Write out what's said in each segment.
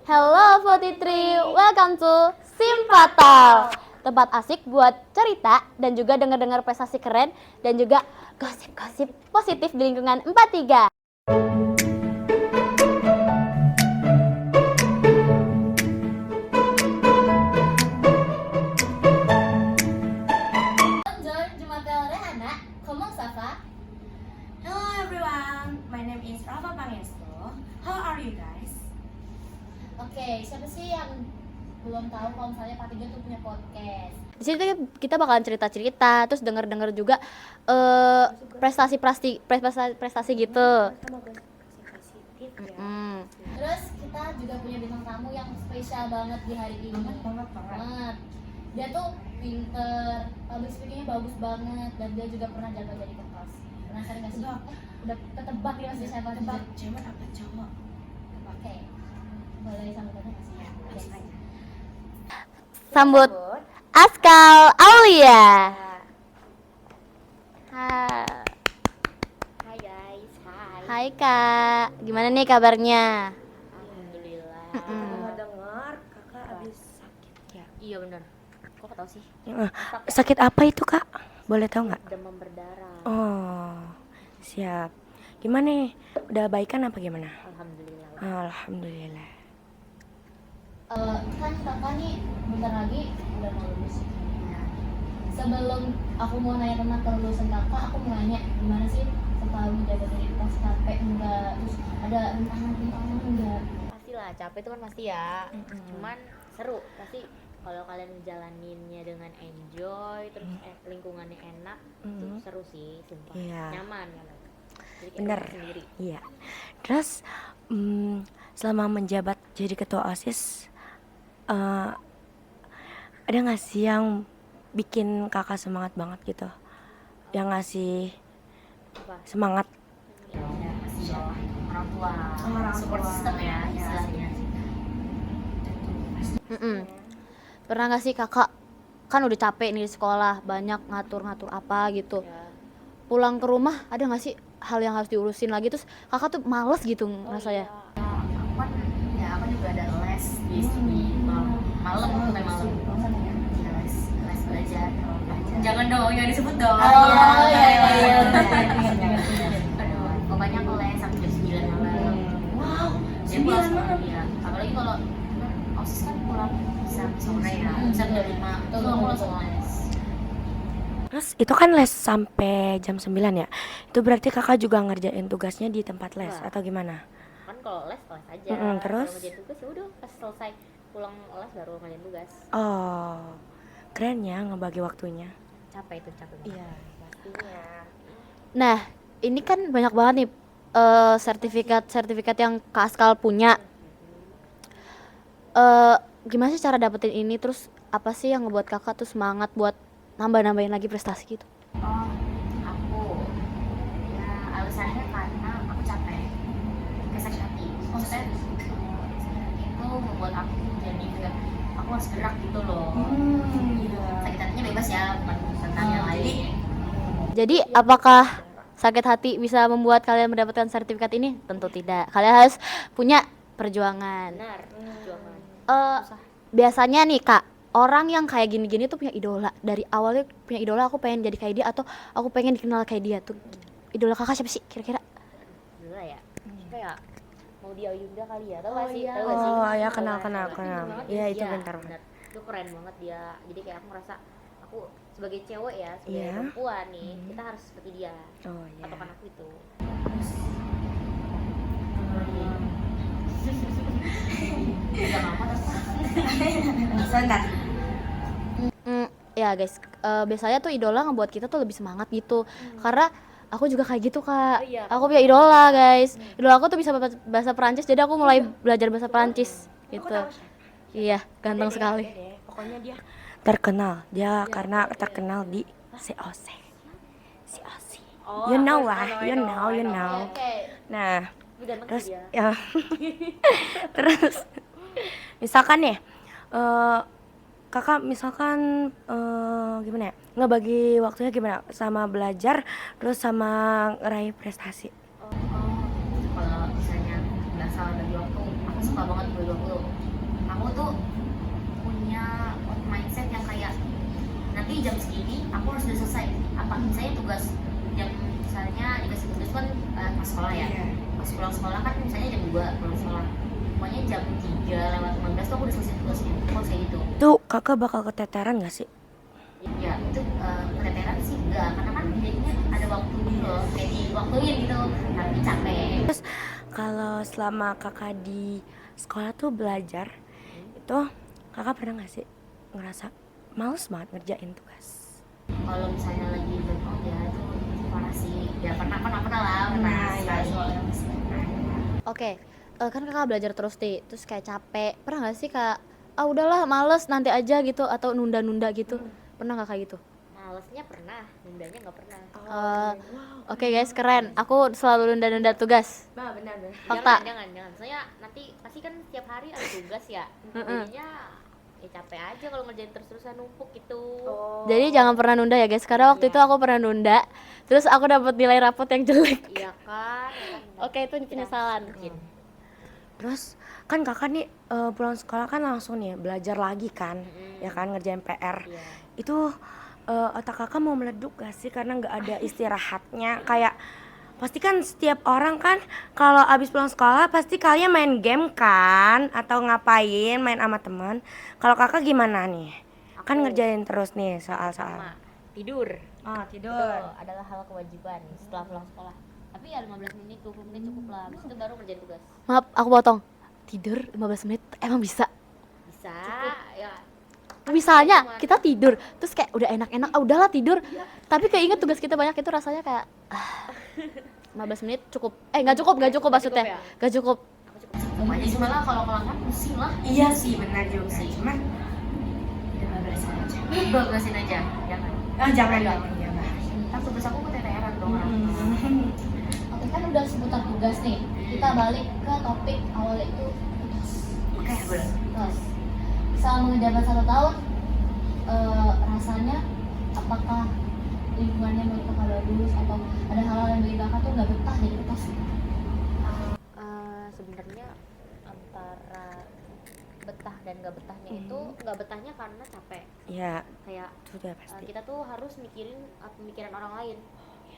Hello 43, welcome to Simpatal. Tempat asik buat cerita dan juga dengar-dengar prestasi keren dan juga gosip-gosip positif di lingkungan 43. Bonjour, je m'appelle Rehana. Comment ça va? Hello everyone, my name is Rafa Pangestu. How are you guys? Oke, siapa sih yang belum tahu kalau misalnya Pak Tiga tuh punya podcast? Di sini kita bakalan cerita-cerita, terus denger-denger juga prestasi gitu. Terus kita juga punya bintang tamu yang spesial banget di hari ini. Banget. Dia tuh pinter, public speakingnya bagus banget, dan dia juga pernah jaga jadi kelas. Penasaran nggak sih? Udah ketebak ya sih siapa? Tebak cewek apa cowok? Oke. Boleh sambutannya nggak sih? Yes. Sambut Askal Aulia. Hai guys, hai. Hai Kak, gimana nih kabarnya? Alhamdulillah. Dengar kakak habis sakit ya? Iya benar. Kok tahu sih? Sakit apa itu kak? Boleh tahu nggak? Demam berdarah. Oh, siap. Gimana nih? Udah baikan apa gimana? Alhamdulillah. Alhamdulillah. Kan kakak nih bentar lagi udah mau lulus. Sebelum aku mau nanya tentang kelulusan kakak, aku mau nanya gimana sih setelah menjaga diri pas capek enggak, terus ada rintangan enggak? Pastilah capek itu kan pasti ya. Cuman seru pasti kalau kalian ngejalaninnya dengan enjoy terus lingkungannya enak itu seru sih, sumpah. Iya. Nyaman kan. Jadi kayak Bener. rumah sendiri. Iya. Terus selama menjabat jadi ketua OSIS, ada nggak sih yang bikin kakak semangat banget gitu? Yang ngasih Apa? semangat? Ya pasti orang tua, support system ya istilahnya. Pernah nggak sih kakak kan udah capek nih di sekolah, banyak ngatur-ngatur apa gitu, Ya. pulang ke rumah ada nggak sih hal yang harus diurusin lagi, terus kakak tuh males gitu rasanya? Aku juga ada les di malam sampai malam. Ya, les belajar. Jangan dong, jangan disebut dong. Iya. Aduh, pokoknya aku les sampai jam 9 malam. Wow, Dia pulang sore ya. Apalagi kalau OSIS kan pulang bisa sore ya. Bisa jam 5. Itu aku langsung les. Terus itu kan les sampai jam 9 ya? Itu berarti kakak juga ngerjain tugasnya di tempat les Wah. atau gimana? Kan kalau les aja. Terus? Kalau ngerjain tugas ya udah pas selesai pulang les baru ngerjain tugas. Oh, keren ya ngebagi waktunya. Capek banget. Iya, pastinya. Nah ini kan banyak banget nih sertifikat yang Kak Askal punya. Gimana sih cara dapetin ini, terus apa sih yang ngebuat kakak tuh semangat buat nambah-nambahin lagi prestasi gitu? Oh, aku ya alasannya karena aku capek, kayak sakit hati. Maksudnya itu membuat aku jadi kayak aku harus gerak gitu loh. Sakit hatinya bebas ya, bukan tentang yang lain. Jadi apakah sakit hati bisa membuat kalian mendapatkan sertifikat ini? Tentu tidak. Kalian harus punya perjuangan. Benar, perjuangan. Biasanya nih Kak, orang yang kayak gini-gini tuh punya idola. Dari awalnya punya idola, aku pengen jadi kayak dia atau aku pengen dikenal kayak dia tuh. Idola kakak siapa sih kira-kira? Dulu ya, kayak mau dia Yunda kali ya, tau gak sih? Tahu gak sih? Oh ya, Tahu kenal. kan? Keren banget Iya, dia. itu bentar. Benar. Itu keren banget dia. Jadi kayak aku ngerasa aku sebagai cewek ya, sebagai Iya. perempuan nih, kita harus seperti dia. Oh ya. Patokan aku itu. Sebentar. Ya guys, biasanya tuh idola ngebuat kita tuh lebih semangat gitu. Karena aku juga kayak gitu Kak. Oh, iya. Aku punya idola guys. Idola aku tuh bisa bahasa Perancis, jadi aku mulai belajar bahasa Perancis gitu. Iya, ganteng sekali. Pokoknya dia terkenal. Dia karena terkenal di COC. COC. You know lah, you know. Nah, Ini ganteng terus sih dia. ya. Terus misalkan nih kakak misalkan gimana ya, ngebagi waktunya gimana sama belajar terus sama ngeraih prestasi? Kalau misalnya nggak salah bagi waktu, aku suka banget 2020 aku tuh punya mindset yang kayak nanti jam segini aku harus udah selesai. Apa misalnya tugas jam, misalnya dikasih tugas kan pas sekolah ya, pas pulang sekolah kan misalnya jam 2 pulang sekolah, pokoknya jam 3:15 tuh aku udah selesai tugasnya. Aku kayak gitu. Tuh kakak bakal keteteran gak sih? Ya itu keteteran sih enggak, karena kan jadinya ada waktu gitu loh, kayak diwaktuin gitu, tapi capek. Terus kalau selama kakak di sekolah tuh belajar itu kakak pernah gak sih ngerasa males banget ngerjain tugas? Kalau misalnya lagi burnout ya itu parah sih, ya pernah lah, Oke, kan kakak belajar terus terus kayak capek. Pernah nggak sih kak? Ah udahlah, males nanti aja gitu atau nunda-nunda gitu? Pernah nggak kayak gitu? malesnya pernah, nundanya nggak pernah. Oke guys, keren. Aku selalu nunda-nunda tugas. Benar. Fakta. Jangan. Soalnya nanti pasti kan setiap hari ada tugas ya. Jadinya ya capek aja kalau ngerjain terus-terusan numpuk gitu. Jadi jangan pernah nunda ya guys. Karena waktu itu aku pernah nunda, terus aku dapat nilai rapot yang jelek. Iya kan. Oke, itu penyesalan. Terus kan kakak nih pulang sekolah kan langsung nih belajar lagi kan, ya kan ngerjain PR. Iya. Itu otak kakak mau meleduk gak sih karena nggak ada istirahatnya? Kayak pasti kan setiap orang kan kalau abis pulang sekolah pasti kalian main game kan atau ngapain, main sama teman. Kalau kakak gimana nih? Kan ngerjain terus nih soal-soal. Sama tidur. Oh, tidur. Itu adalah hal kewajiban setelah pulang sekolah. Tapi ya 15 menit, 20 menit cukup lah. Habis itu baru ngerjain tugas. Maaf, aku potong. Tidur 15 menit emang bisa? Bisa ya. Misalnya kita tidur, terus kayak udah enak-enak, udahlah tidur. Tapi keinget tugas kita banyak, itu rasanya kayak 15 menit cukup. Nggak cukup maksudnya. Nggak cukup. Pokoknya cuma lah kalau kelamaan pusing lah. Iya sih, benar juga sih. Cuman Bablasin aja. Jangan. jangan. Kan tugas aku keteteran dong. Oke, kan udah seputar tugas nih. Kita balik ke topik awalnya itu tugas. Oke, boleh. Terus, selama menjabat 1 tahun, rasanya apakah lingkungannya menurut kakak bagus atau ada hal-hal yang bikin kakak tuh nggak betah jadi kelas? Sebenarnya antara betah dan nggak betahnya itu nggak betahnya karena capek. Ya, Kayak sudah pasti. kita tuh harus mikirin pemikiran orang lain.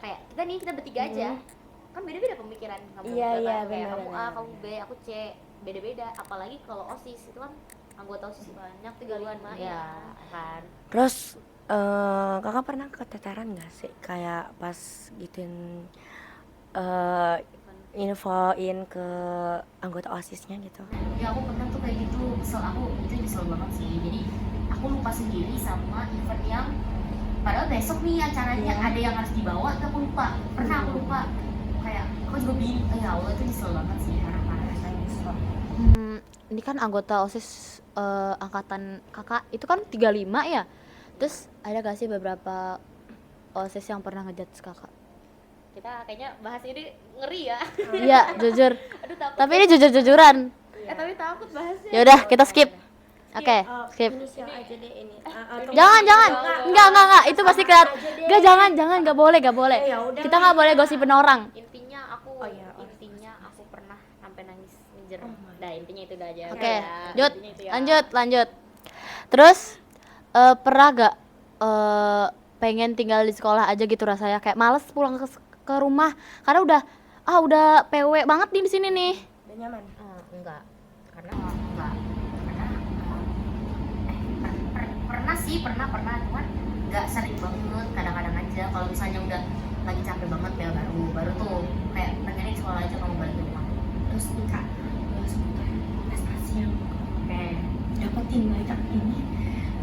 Kayak kita bertiga aja. Kan beda-beda pemikiran kamu. Iya, kayak benar, kamu A, benar. kamu B, aku C. Beda-beda. Apalagi kalau OSIS itu kan anggota OSIS banyak 30-an mah ya kan. Terus kakak pernah keteteran gak sih kayak pas gituin infoin ke anggota OSISnya gitu? Ya aku pernah tuh kayak gitu, nyesel banget sih. Jadi aku lupa sendiri sama event yang padahal besok nih acaranya ada yang harus dibawa, tapi aku lupa. Aku lupa. Kayak aku juga bingung. Ya Allah, itu nyesel banget sih, parah-parah. Ini kan anggota OSIS angkatan kakak itu kan 35 ya. Terus ada gak sih beberapa OSIS yang pernah ngejudge kakak? Kita kayaknya bahas ini ngeri ya. Iya, jujur. Aduh, takut. Tapi ini jujur-jujuran. Tapi takut bahasnya. Ya udah, kita skip. Oke, skip. Inisial aja deh ini. Jangan. Enggak. Itu pasti kelihatan. Enggak, jangan, enggak boleh. Ya udah. Kita enggak boleh gosipin orang. Intinya aku pernah sampai nangis ngejer. Nah, intinya itu udah aja. Oke, Ya, lanjut. intinya itu ya. Lanjut. Terus pernah gak pengen tinggal di sekolah aja gitu rasanya kayak males pulang ke rumah karena udah PW banget nih di sini nih. Udah nyaman. Enggak. Karena pernah cuman enggak sering banget, kadang-kadang aja. Kalau misalnya udah lagi capek banget ya baru tuh kayak pengen di sekolah aja kamu balik ke rumah. Terus nih kak, sebentar prestasi yang dapetin banyak ini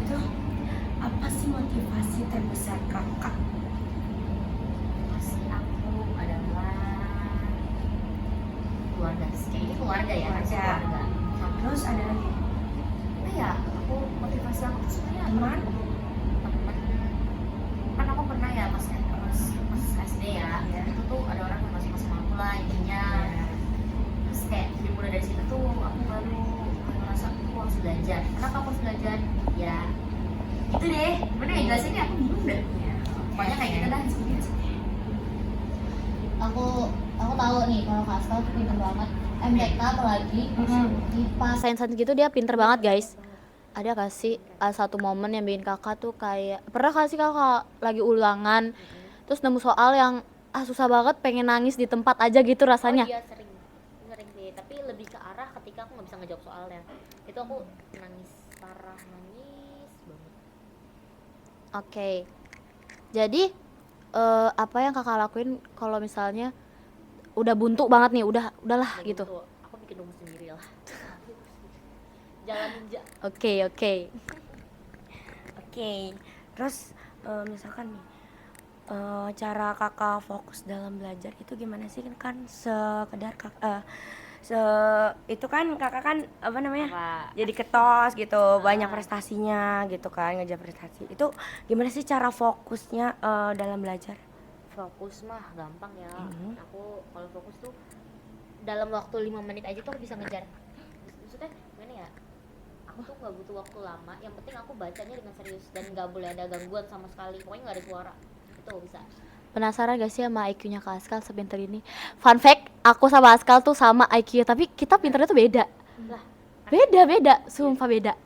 itu apa sih motivasi terbesar kakak? Motivasi aku adalah keluarga. Kayaknya keluarga ya. Keluarga. Terus ada lagi Ya, motivasi aku tuh sebenarnya teman. Kan aku pernah ya pas SD ya, itu tuh ada orang yang masuk sama aku lah intinya. Terus kayak dimulai dari situ tuh aku baru merasa aku harus belajar. Kenapa aku harus belajar? Ya gitu deh, gimana ya jelasinnya, aku bingung deh. Pokoknya kayak gitu dah. Aku tahu nih kalau Kak Aska tuh pintar banget MTK apalagi pas sains gitu dia pinter banget guys. Ada gak sih satu momen yang bikin kakak tuh kayak pernah gak sih kakak lagi ulangan terus nemu soal yang susah banget pengen nangis di tempat aja gitu rasanya? Oh iya sering sih, tapi lebih ke arah ketika aku nggak bisa ngejawab soalnya itu aku nangis parah, nangis banget. Oke. Jadi apa yang kakak lakuin kalau misalnya udah buntu banget nih, udahlah Dan gitu. itu aku bikin rumus sendiri lah. Jalan ninja. Oke. Oke. Terus misalkan nih cara kakak fokus dalam belajar itu gimana sih? Kan sekedar itu kan kakak kan apa namanya? Apa? Jadi ketos gitu, banyak prestasinya gitu kan, ngejar prestasi. Itu gimana sih cara fokusnya dalam belajar? Fokus mah gampang ya. Aku kalau fokus tuh dalam waktu 5 menit aja tuh aku bisa ngejar. Maksudnya gimana ya? Aku tuh nggak butuh waktu lama. Yang penting aku bacanya dengan serius dan nggak boleh ada gangguan sama sekali. Pokoknya nggak ada suara. Itu bisa. Penasaran gak sih sama IQ-nya Kak Askal sepinter ini? Fun fact, aku sama Askal tuh sama IQ, tapi kita pinternya tuh beda. Lah, Beda, sumpah beda.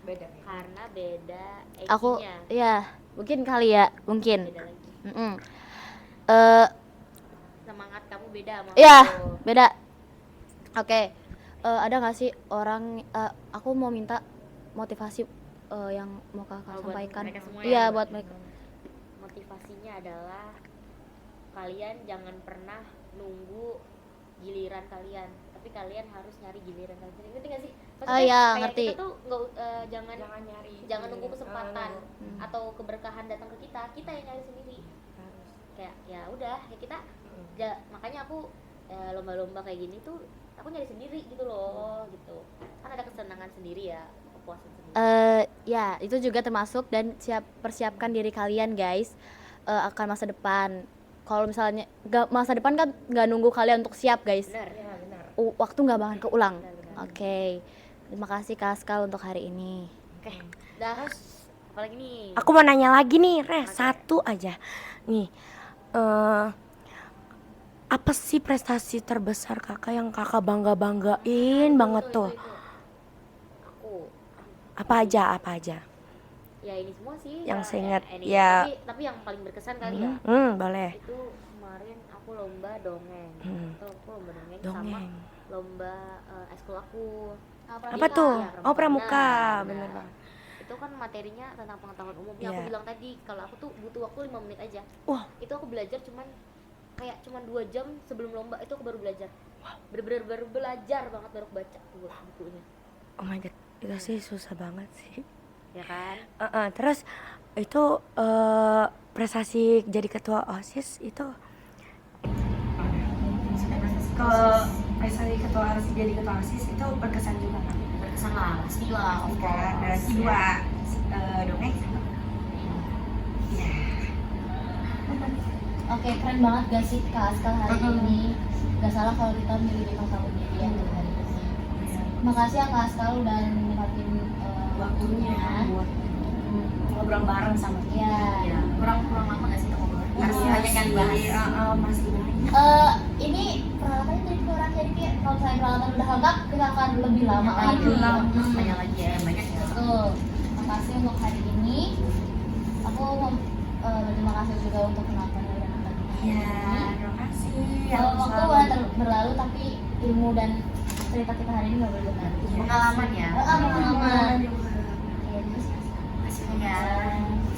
karena beda Aku, IQ-nya. ya mungkin kali ya, mungkin. Beda lagi. Semangat kamu beda sama Iya, aku. beda. Oke. Ada gak sih orang aku mau minta motivasi yang mau kakak Oh, buat sampaikan? mereka semua Iya, ya? buat mereka. Motivasinya adalah kalian jangan pernah nunggu giliran kalian, tapi kalian harus nyari giliran kalian. Ngerti gak sih? Oh, iya, kayak ngerti. kita tuh nggak jangan nyari. nunggu kesempatan atau keberkahan datang ke kita yang nyari sendiri. Kayak ya udah ya kita makanya aku lomba-lomba kayak gini tuh aku nyari sendiri gitu loh gitu. Kan ada kesenangan sendiri ya, kepuasan sendiri. Ya itu juga termasuk dan persiapkan diri kalian guys akan masa depan. Kalau misalnya masa depan kan nggak nunggu kalian untuk siap guys. Benar. Waktu nggak bakal keulang. Benar. Oke. Terima kasih Kak Askal untuk hari ini. Oke. Terus apalagi nih? Aku mau nanya lagi nih, satu aja. Nih, apa sih prestasi terbesar kakak yang kakak banggain banget tuh? Itu. Aku Apa aja? ya ini semua sih Yang ya, seingat, ini. ya. Tapi yang paling berkesan kali ya Boleh. itu kemarin aku lomba dongeng. Atau aku lomba dongeng sama Dongeng. lomba ekskul aku. Apa tuh? Ya, Oh, pramuka, Benar. bener banget. Itu kan materinya tentang pengetahuan umum. Iya. Aku bilang tadi kalau aku tuh butuh waktu 5 menit aja. Wah. Itu aku belajar cuman 2 jam sebelum lomba itu aku baru belajar. Bener-bener baru belajar banget baru baca bukunya. Oh my god, itu sih susah banget sih. Ya kan? Terus itu prestasi jadi ketua OSIS itu kalau prestasi ketua OSIS jadi ketua OSIS itu berkesan juga kan? Berkesan lah, pasti lah. Berarti dua dongeng sama. Iya. Oke, keren banget gak sih Kak Askal hari ini? Gak salah kalau kita milih bintang tamunya dia untuk hari ini. Makasih ya Kak Askal udah nyempetin waktunya buat ngobrol bareng sama kita. ya. Kurang lama gak sih ngobrol? Harus Iya, banyak yang dibahas. Masih banyak. Ini peralatannya jadi kurang, jadi kayak kalau misalnya peralatan udah lengkap kita akan lebih lama lagi. Banyak lagi ya, banyak ya. Betul. Makasih untuk hari ini. Aku mau terima kasih juga untuk penonton yang udah nonton. Iya, terima kasih. Waktu boleh berlalu tapi ilmu dan cerita kita hari ini nggak boleh berlalu. Pengalaman ya. Pengalaman. Oke, terus Hasilnya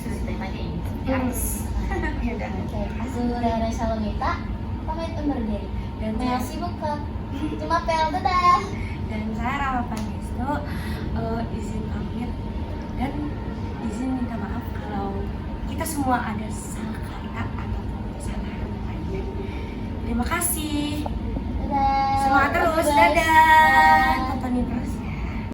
sudah ditanya ini. Ya udah. oke. Aku Rere Salomita pamit undur diri. Dan Mel sibuk ke cuma pel, dadah. dan saya Rama Pangestu izin pamit dan izin minta maaf kalau kita semua ada salah kata atau kesalahan lainnya. Terima kasih. Dadah. Semangat terus, Bye, guys. dadah.